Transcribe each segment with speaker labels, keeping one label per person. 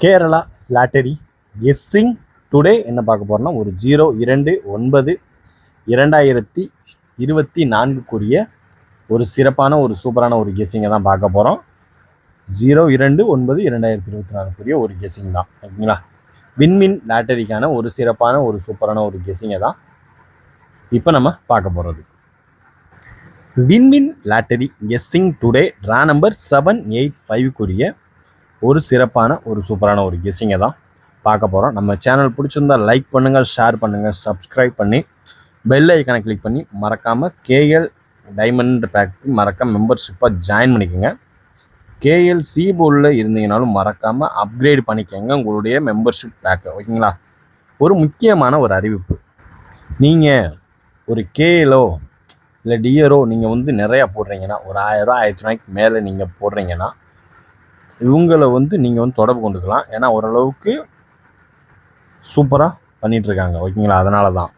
Speaker 1: Kerala lottery guessing today என்ன பார்க்க போகிறோம்னா ஒரு 02/9/2024 ஒரு சிறப்பான ஒரு சூப்பரான ஒரு கெஸ்ஸிங்கை தான் பார்க்க போகிறோம். 02/9/2024 ஒரு கெஸ்ஸிங் தான், ஓகேங்களா? விண்மின் லாட்டரிக்கான ஒரு சிறப்பான ஒரு சூப்பரான ஒரு கெஸ்ஸிங்கை தான் இப்போ நம்ம பார்க்க போகிறது. Win Win lottery guessing today draw number 785 ஒரு சிறப்பான ஒரு சூப்பரான ஒரு கெஸ்ஸிங்கை தான் பார்க்க போகிறோம். நம்ம சேனல் பிடிச்சிருந்தா லைக் பண்ணுங்கள், ஷேர் பண்ணுங்கள், சப்ஸ்கிரைப் பண்ணி பெல் ஐக்கானை கிளிக் பண்ணி மறக்காமல் கேஎல் டைமண்ட் பேக்கு மறக்காம மெம்பர்ஷிப்பாக ஜாயின் பண்ணிக்கோங்க. கேஎல் சி போர்டில் இருந்தீங்கனாலும் மறக்காமல் அப்கிரேட் பண்ணிக்கோங்க உங்களுடைய மெம்பர்ஷிப் பேக்கை, ஓகேங்களா? ஒரு முக்கியமான ஒரு அறிவிப்பு, நீங்கள் ஒரு கேஎலோ இல்லை டிஆரோ நீங்கள் வந்து நிறையா போடுறீங்கன்னா, ஒரு 1000 1500 மேலே நீங்கள் போடுறீங்கன்னா இவங்களை வந்து நீங்கள் வந்து தொடர்பு கொண்டுக்கலாம். ஏன்னா ஓரளவுக்கு சூப்பராக பண்ணிகிட்ருக்காங்க, ஓகேங்களா? அதனால தான்.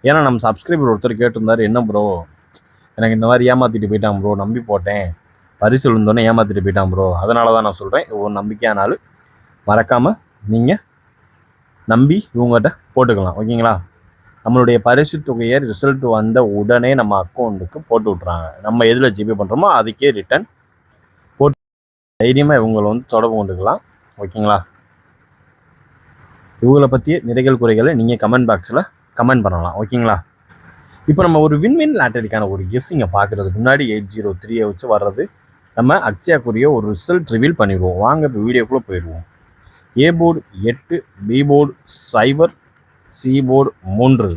Speaker 1: ஏன்னா நம்ம சப்ஸ்கிரைபர் ஒருத்தர் கேட்டிருந்தார், என்ன ப்ரோ எனக்கு இந்த மாதிரி ஏமாற்றிட்டு போயிட்டான் ப்ரோ, நம்பி போட்டேன், பரிசு விழுந்தோன்னே ஏமாற்றிட்டு போயிட்டான் ப்ரோ. அதனால தான் நான் சொல்கிறேன், ஒரு நம்பிக்கையானாலும் மறக்காமல் நீங்கள் நம்பி இவங்ககிட்ட போட்டுக்கலாம், ஓகேங்களா? நம்மளுடைய பரிசு தொகையை ரிசல்ட் வந்த உடனே நம்ம அக்கௌண்ட்டுக்கு போட்டு விட்றாங்க. நம்ம எதில் ஜிபே பண்ணுறோமோ அதுக்கே ரிட்டன் போட்டு தைரியமாக இவங்களை வந்து தொடர்பு கொண்டுக்கலாம், ஓகேங்களா? இவங்களை பற்றிய நிறைகள் குறைகளை நீங்கள் கமெண்ட் பாக்ஸில் கமெண்ட் பண்ணலாம், ஓகேங்களா? இப்போ நம்ம ஒரு விண்மின் லாட்டரிக்கான ஒரு கெஸ்ஸிங்கை பார்க்குறதுக்கு முன்னாடி 803 வச்சு வர்றது நம்ம அக்ஷயாக்குரிய ஒரு ரிசல்ட் ரிவீல் பண்ணிடுவோம். வாங்க இப்போ வீடியோக்குள்ளே போயிடுவோம். A board 8, B board 0, C board 3.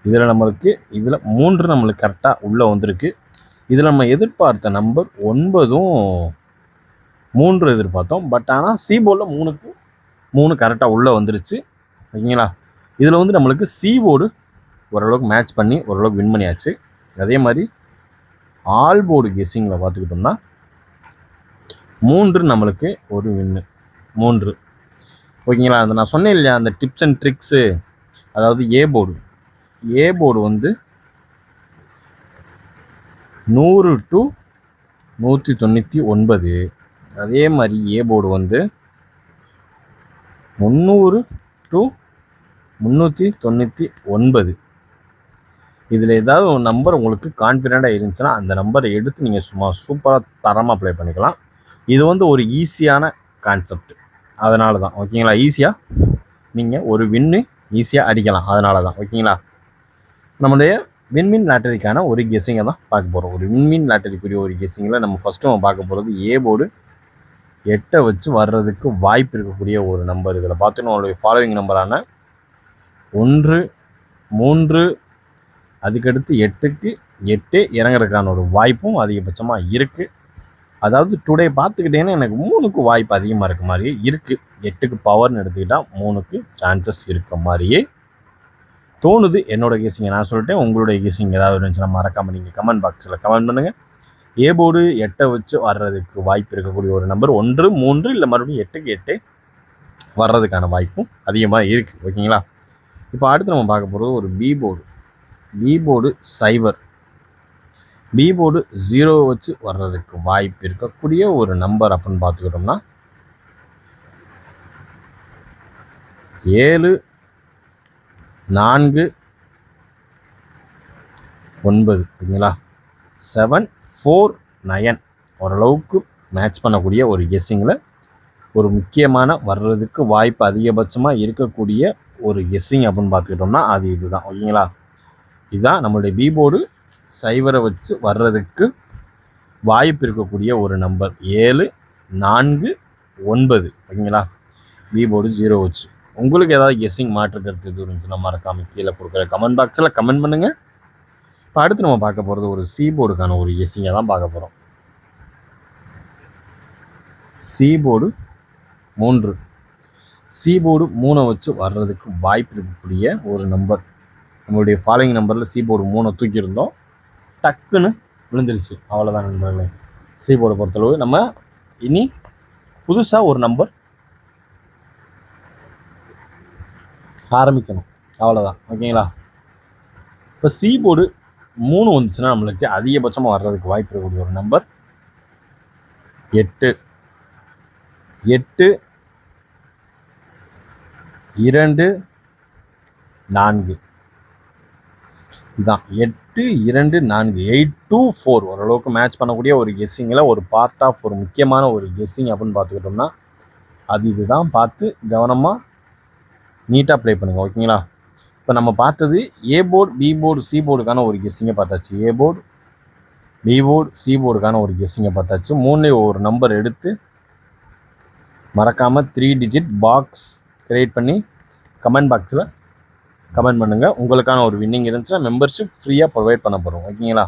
Speaker 1: இதில் 3 நம்மளுக்கு கரெக்டாக உள்ளே வந்திருக்கு. இதில் நம்ம எதிர்பார்த்த நம்பர் 9ம் 3 எதிர்பார்த்தோம். பட் ஆனால் சி போர்டில் 3 கரெக்டாக உள்ளே வந்துருச்சு, ஓகேங்களா? இதில் வந்து நம்மளுக்கு சி போர்டு ஓரளவுக்கு மேட்ச் பண்ணி ஓரளவுக்கு வின் பண்ணியாச்சு. அதே மாதிரி ஆல் போர்டு கெஸ்ஸிங்கில் பார்த்துக்கிட்டோம்னா 3 நம்மளுக்கு ஒரு வின்னு, 3, ஓகேங்களா? அந்த நான் சொன்னேன் இல்லையா, அந்த டிப்ஸ் அண்ட் ட்ரிக்ஸு, அதாவது ஏ போர்டு வந்து 100 to 199. அதே மாதிரி ஏ போர்டு வந்து 300 to 399. இதில் ஏதாவது ஒரு நம்பர் உங்களுக்கு கான்ஃபிடெண்ட்டாக இருந்துச்சுன்னா அந்த நம்பரை எடுத்து நீங்கள் சும்மா சூப்பராக தரமாக ப்ளே பண்ணிக்கலாம். இது வந்து ஒரு ஈஸியான கான்செப்ட், அதனால தான், ஓகேங்களா? ஈஸியாக நீங்கள் ஒரு வின்னு ஈஸியாக அடிக்கலாம், அதனால தான், ஓகேங்களா? நம்முடைய விண்மின் லாட்டரிக்கான ஒரு கெஸ்ஸிங்கை தான் பார்க்க போகிறோம். ஒரு விண்மின் லாட்டரிக்குரிய ஒரு கெஸ்ஸிங்கில் நம்ம ஃபஸ்ட்டு நம்ம பார்க்க போகிறது ஏ போர்டு 8 வச்சு வர்றதுக்கு வாய்ப்பு இருக்கக்கூடிய ஒரு நம்பர். இதில் பார்த்தீங்கன்னா உங்களுடைய ஃபாலோவிங் நம்பரான 1, 3, அதுக்கடுத்து 8க்கு 8 இறங்குறதுக்கான ஒரு வாய்ப்பும் அதிகபட்சமாக இருக்குது. அதாவது டுடே பார்த்துக்கிட்டேன்னா எனக்கு 3க்கு வாய்ப்பு அதிகமாக இருக்க மாதிரியே இருக்குது. 8க்கு பவர்னு எடுத்துக்கிட்டால் 3க்கு சான்சஸ் இருக்க மாதிரியே தோணுது. என்னோட கெஸ்ஸிங்கை நான் சொல்லிட்டேன். உங்களுடைய கெஸ்ஸிங் ஏதாவது இருந்துச்சுன்னா மறக்காமல் நீங்கள் கமெண்ட் பாக்ஸில் கமெண்ட் பண்ணுங்கள். ஏ போர்டு 8 வச்சு வர்றதுக்கு வாய்ப்பு இருக்கக்கூடிய ஒரு நம்பர் 1, 3 இல்லை மறுபடியும் 8க்கு 8 வர்றதுக்கான வாய்ப்பும் அதிகமாக இருக்குது, ஓகேங்களா? இப்போ அடுத்து நம்ம பார்க்க போகிறது ஒரு பி போர்டு 0, பி போர்டு 0 வச்சு வர்றதுக்கு வாய்ப்பு இருக்கக்கூடிய ஒரு நம்பர் அப்படின்னு பார்த்துக்கிட்டோம்னா 7, 4, 9, ஓகேங்களா? 7, 4, 9 ஓரளவுக்கு மேட்ச் பண்ணக்கூடிய ஒரு கெஸ்ஸிங்கில் ஒரு முக்கியமான வர்றதுக்கு வாய்ப்பு அதிகபட்சமாக இருக்கக்கூடிய ஒரு கெஸ்ஸிங் அப்படின்னு பார்த்துக்கிட்டோம்னா அது இதுதான், ஓகேங்களா? இதுதான் நம்மளுடைய பி போர்டு 0 வச்சு வர்றதுக்கு வாய்ப்பு இருக்கக்கூடிய ஒரு நம்பர் 7, 4, 9, ஓகேங்களா? பி போர்டு 0 வச்சு. உங்களுக்கு ஏதாவது கெஸ்ஸிங் மாற்று கருத்து எதுவும் இருந்துச்சுன்னா மறக்காமல் கீழே கொடுக்குற கமெண்ட் பாக்ஸில் கமெண்ட் பண்ணுங்கள். இப்போ அடுத்து நம்ம பார்க்க போகிறது ஒரு சி போர்டுக்கான ஒரு கெஸ்ஸிங்கை தான் பார்க்க போகிறோம். சி போர்டு 3, சி போர்டு 3 வச்சு வர்றதுக்கு வாய்ப்பு இருக்கக்கூடிய ஒரு நம்பர். நம்மளுடைய ஃபாலோயிங் நம்பரில் சி போர்டு 3 தூக்கியிருந்தோம், டக்குன்னு விழுந்துருச்சு, அவ்வளோதான் நண்பர்களே. சி போர்டை பொறுத்தளவு நம்ம இனி புதுசாக ஒரு நம்பர் ஆரம்பிக்கணும், அவ்வளோதான், ஓகேங்களா? இப்போ சி போர்டு 3 வந்துச்சுன்னா நம்மளுக்கு அதிகபட்சமாக வர்றதுக்கு வாய்ப்பு இருக்கக்கூடிய ஒரு நம்பர் 8, 2 4 இதுதான் 8 2 4 8 2 4 ஓரளவுக்கு மேட்ச் பண்ணக்கூடிய ஒரு கெஸ்ஸிங்கில் ஒரு பார்ட் ஆஃப் ஒரு முக்கியமான ஒரு கெஸ்ஸிங் அப்படின்னு பார்த்துக்கிட்டோம்னா அது இதுதான். பார்த்து கவனமாக நீட்டாக ப்ளே பண்ணுங்கள். ஓகேங்களா? இப்போ நம்ம பார்த்தது A board B board C போர்டுக்கான ஒரு கெஸ்ஸிங்கை பார்த்தாச்சு. A board B board C போர்டுக்கான ஒரு கெஸ்ஸிங்கை பார்த்தாச்சு. 3லேயே ஒரு நம்பர் எடுத்து மறக்காமல் 3 டிஜிட் பாக்ஸ் க்ரியேட் பண்ணி கமெண்ட் பாக்ஸில் கமெண்ட் பண்ணுங்கள். உங்களுக்கான ஒரு வின்னிங் இருந்துச்சுன்னா மெம்பர்ஷிப் ஃப்ரீயாக ப்ரொவைட் பண்ண போகிறோம். ஓகேங்களா?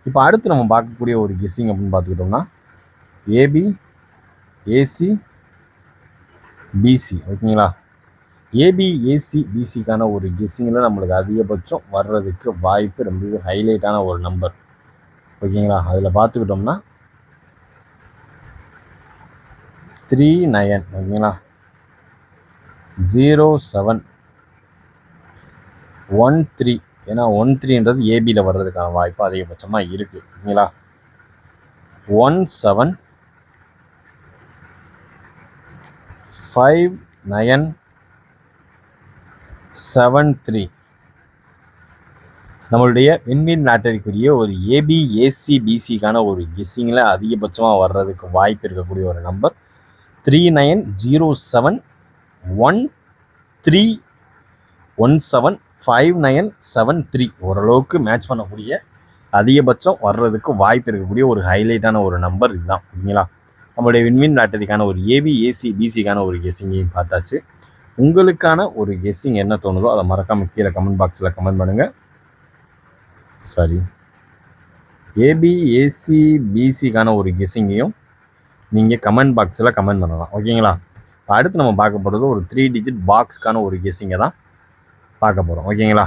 Speaker 1: இப்போ அடுத்து நம்ம பார்க்கக்கூடிய ஒரு கெஸ்ஸிங் அப்படின்னு பார்த்துக்கிட்டோம்னா ஏபி ஏசி பிசி. ஓகேங்களா? ஏபி ஏசி பிசிக்கான ஒரு கெஸ்ஸிங்கில் நம்மளுக்கு அதிகபட்சம் வர்றதுக்கு வாய்ப்பு ரொம்பவே ஹைலைட்டான ஒரு நம்பர். ஓகேங்களா? அதில் பார்த்துக்கிட்டோம்னா 3 9. ஓகேங்களா? 0 7 1 3. ஏன்னா 1 3ன்றது ஏபியில் வர்றதுக்கான வாய்ப்பு அதிகபட்சமாக இருக்குது. ஓகேங்களா? 1 7 5 9 7 3. நம்மளுடைய வின்வின் லாட்டரிக்குரிய ஒரு ஏபி ஏசி பிசிக்கான ஒரு கெஸ்ஸிங்கில் அதிகபட்சமாக வர்றதுக்கு வாய்ப்பு இருக்கக்கூடிய ஒரு நம்பர் 3 9 0 7 1 3 1 7 5 9 7 3. ஓரளவுக்கு மேட்ச் பண்ணக்கூடிய அதிகபட்சம் வர்றதுக்கு வாய்ப்பு இருக்கக்கூடிய ஒரு ஹைலைட்டான ஒரு நம்பர் இதுதான். ஓகேங்களா? நம்மளுடைய வின்வின் லாட்டரிக்கான ஒரு ஏபி ஏசி பிசிக்கான ஒரு கெஸ்ஸிங்கையும் பார்த்தாச்சு. உங்களுக்கான ஒரு கெஸ்ஸிங் என்ன தோணுதோ அதை மறக்காமல் கீழே கமெண்ட் பாக்ஸில் கமெண்ட் பண்ணுங்கள். சரி, ஏபி ஏசி பிசிக்கான ஒரு கெஸ்ஸிங்கையும் நீங்கள் கமெண்ட் பாக்ஸில் கமெண்ட் பண்ணலாம். ஓகேங்களா? அடுத்து நம்ம பார்க்க போகிறது ஒரு 3 டிஜிட் பாக்ஸ்க்கான ஒரு கெஸ்ஸிங்கை தான் பார்க்க போகிறோம். ஓகேங்களா?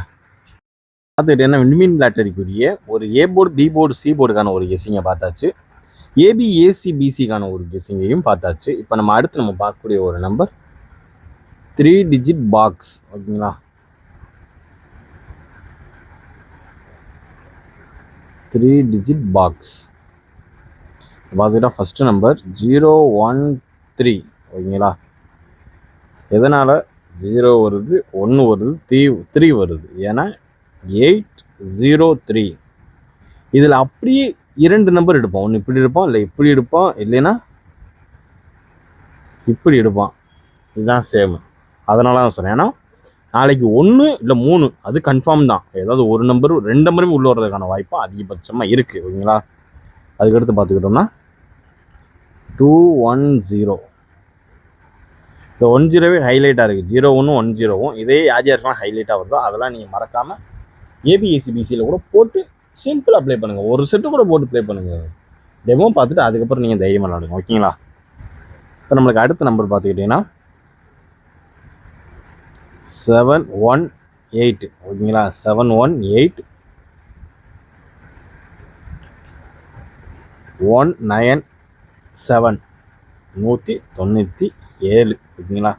Speaker 1: பார்த்துக்கிட்டு என்ன வின்வின் லாட்டரிக்குரிய ஒரு A board B board C போர்டுக்கான ஒரு கெஸ்ஸிங்கை பார்த்தாச்சு. ஏபி ஏசி பிசிக்கான ஒரு கெஸ்ஸிங்கையும் பார்த்தாச்சு. இப்போ நம்ம அடுத்து நம்ம பார்க்கக்கூடிய ஒரு நம்பர் 3 டிஜிட் பாக்ஸ். ஓகேங்களா? 3 டிஜிட் பாக்ஸ் பார்த்துக்கிட்டா ஃபஸ்ட்டு நம்பர் 0 1 3. ஓகேங்களா? எதனால் 0 வருது 1 வருது 3 வருது? ஏன்னா 8 0 3. இதில் அப்படியே 2 நம்பர் எடுப்போம். ஒன்று இப்படி எடுப்போம், இல்லை இப்படி எடுப்போம், இல்லைன்னா இப்படி எடுப்பான். இதுதான் சேம். அதனால தான் சொன்னேன். ஏன்னா நாளைக்கு 1 இல்லை 3 அது கன்ஃபார்ம் தான். ஏதாவது ஒரு நம்பரும் 2 நம்பரும் உள்ள வர்றதுக்கான வாய்ப்பு அதிகபட்சமாக இருக்குது. ஓகேங்களா? அதுக்கடுத்து பார்த்துக்கிட்டோம்னா 2 1 0. இந்த 1 0வே ஹைலைட்டாக இருக்குது. 0 1 1 0வும் இதே யார் யாருக்கெல்லாம் ஹைலைட்டாக வருதோ அதெல்லாம் நீங்கள் மறக்காமல் ஏபிஎஸ்சிபிசியில் கூட போட்டு சிம்பிளாக ப்ளே பண்ணுங்கள். ஒரு செட்டு கூட போட்டு ப்ளே பண்ணுங்கள். டெமோ பார்த்துட்டு அதுக்கப்புறம் நீங்கள் தைரியமாக விளாடுங்க. ஓகேங்களா? இப்போ நம்மளுக்கு அடுத்த நம்பர் பார்த்துக்கிட்டிங்கன்னா 7 1 8. ஓகேங்களா? 7 1 8 1 9 7 197. ஓகேங்களா?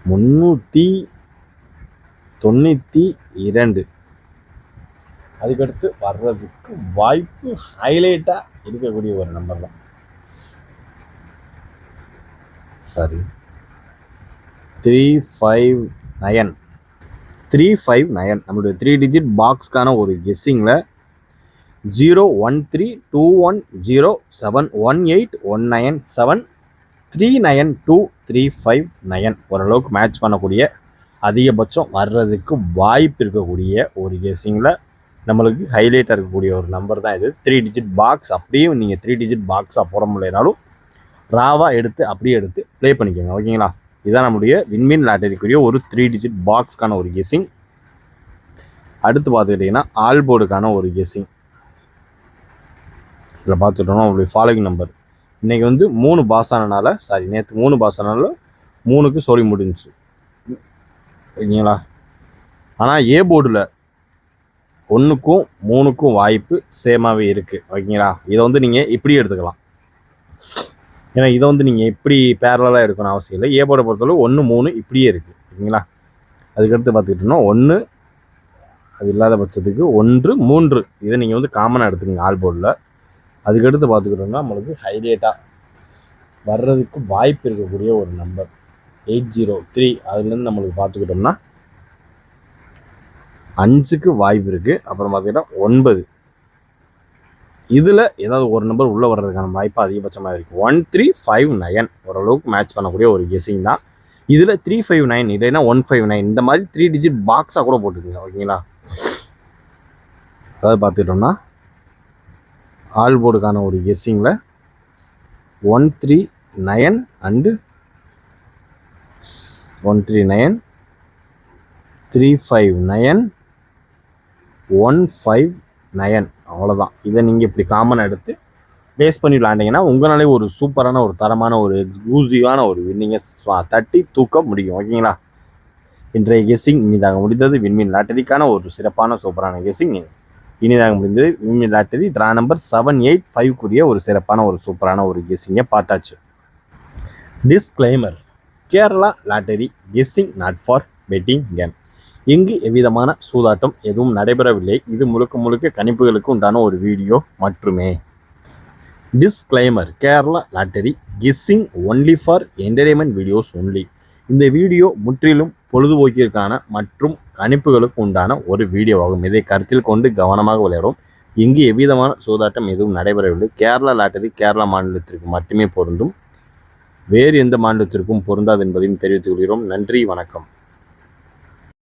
Speaker 1: 392. அதுக்கடுத்து வர்றதுக்கு வாய்ப்பு ஹைலைட்டாக இருக்கக்கூடிய ஒரு நம்பர் தான். சரி, 359. 359 நம்மளுடைய 3 டிஜிட் பாக்ஸ்க்கான ஒரு கெஸ்ஸிங்கில் 0 1 3 2 1 0 7 1 8 1 9 7 3 9 2 3 5 9. ஓரளவுக்கு மேட்ச் பண்ணக்கூடிய அதிகபட்சம் வர்றதுக்கு வாய்ப்பு இருக்கக்கூடிய ஒரு கெஸ்ஸிங்கில் நம்மளுக்கு ஹைலைட்டாக இருக்கக்கூடிய ஒரு நம்பர் தான் இது. 3 டிஜிட் பாக்ஸ். அப்படியே நீங்கள் 3 டிஜிட் பாக்ஸாக போட முடியலனாலும் ராவாக எடுத்து அப்படியே எடுத்து ப்ளே பண்ணிக்கோங்க. ஓகேங்களா? இதுதான் நம்முடைய வின்வின் லாட்டரிக்குரிய ஒரு 3 டிஜிட் பாக்ஸ்க்கான ஒரு கெஸ்ஸிங். அடுத்து பார்த்துக்கிட்டிங்கன்னா ஆல் போர்டுக்கான ஒரு கெஸ்ஸிங். இதில் பார்த்துட்டோம்னா உங்களுடைய ஃபாலோவிங் நம்பர் இன்றைக்கி வந்து 3 பாஸ் ஆனனால, சாரி நேற்று 3 பாஸ் ஆனால 3க்கு சொல்லி முடிஞ்சிச்சு. ஓகேங்களா? ஆனால் ஏ போர்டில் 1க்கும் 3க்கும் வாய்ப்பு சேமாகவே இருக்குது. ஓகேங்களா? இதை வந்து நீங்கள் இப்படி எடுத்துக்கலாம். ஏன்னா இதை வந்து நீங்கள் இப்படி பேரலாக எடுக்கணும் அவசியம் இல்லை. ஏ போர்டை பொறுத்தளவு 1 3 இப்படியே இருக்குது. ஓகேங்களா? அதுக்கடுத்து பார்த்துக்கிட்டோம்னா 1 அது இல்லாத பட்சத்துக்கு 1 3 இதை நீங்கள் வந்து காமனாக எடுத்துக்கோங்க ஆல் போர்டில். அதுக்கடுத்து பார்த்துக்கிட்டோம்னா நம்மளுக்கு ஹைலைட்டாக வர்றதுக்கு வாய்ப்பு இருக்கக்கூடிய ஒரு நம்பர் 803 அதுலேருந்து நம்மளுக்கு பார்த்துக்கிட்டோம்னா 5க்கு வாய்ப்பு இருக்குது. அப்புறம் பார்த்தீங்கன்னா 9 இதில் ஏதாவது ஒரு நம்பர் உள்ளே வர்றதுக்கான வாய்ப்பு அதிகபட்சமாக இருக்குது. 1359 ஓரளவுக்கு மேட்ச் பண்ணக்கூடிய ஒரு கெஸிங் தான். இதில் 359 இல்லைன்னா 159 இந்த மாதிரி 3 டிஜிட் பாக்ஸாக கூட போட்டுக்குங்க. ஓகேங்களா? அதாவது பார்த்துக்கிட்டோம்னா ஆல் போர்டுக்கான ஒரு கெஸ்ஸிங்கில் 139 அண்டு 139 359 159 அவ்வளோதான். இதை நீங்கள் இப்படி காமனாக எடுத்து பேஸ் பண்ணி விளாண்டிங்கன்னா உங்களாலே ஒரு சூப்பரான ஒரு தரமான ஒரு எக்ஸ்க்ளூசிவான ஒரு வின்னிங்கை தட்டி தூக்க முடியும். ஓகேங்களா? இன்றைய கெஸ்ஸிங் இனிதாக முடிந்தது. விண்மீன் லாட்டரிக்கான ஒரு சிறப்பான சூப்பரான கெஸ்ஸிங் இனிதாக முடிந்தது. விண்மீன் லாட்டரி ட்ரா நம்பர் 785 ஒரு சிறப்பான ஒரு சூப்பரான ஒரு கெஸ்ஸிங்கை பார்த்தாச்சு. Disclaimer: Kerala lottery guessing not for betting game. இங்கு எவ்விதமான சூதாட்டம் எதுவும் நடைபெறவில்லை. இது முழுக்க முழுக்க கணிப்புகளுக்கு உண்டான ஒரு வீடியோ மட்டுமே. Disclaimer: Kerala lottery guessing only for entertainment videos only. இந்த வீடியோ முற்றிலும் பொழுதுபோக்கிற்கான மற்றும் கணிப்புகளுக்கு உண்டான ஒரு வீடியோவாகும். இதை கருத்தில் கொண்டு கவனமாக விளையாடும். இங்கு எவ்விதமான சூதாட்டம் எதுவும் நடைபெறவில்லை. கேரளா லாட்டரி கேரளா மாநிலத்திற்கு மட்டுமே பொருந்தும். வேறு எந்த மாநிலத்திற்கும் பொருந்தாது என்பதையும் தெரிவித்துக் கொள்கிறோம். நன்றி, வணக்கம்.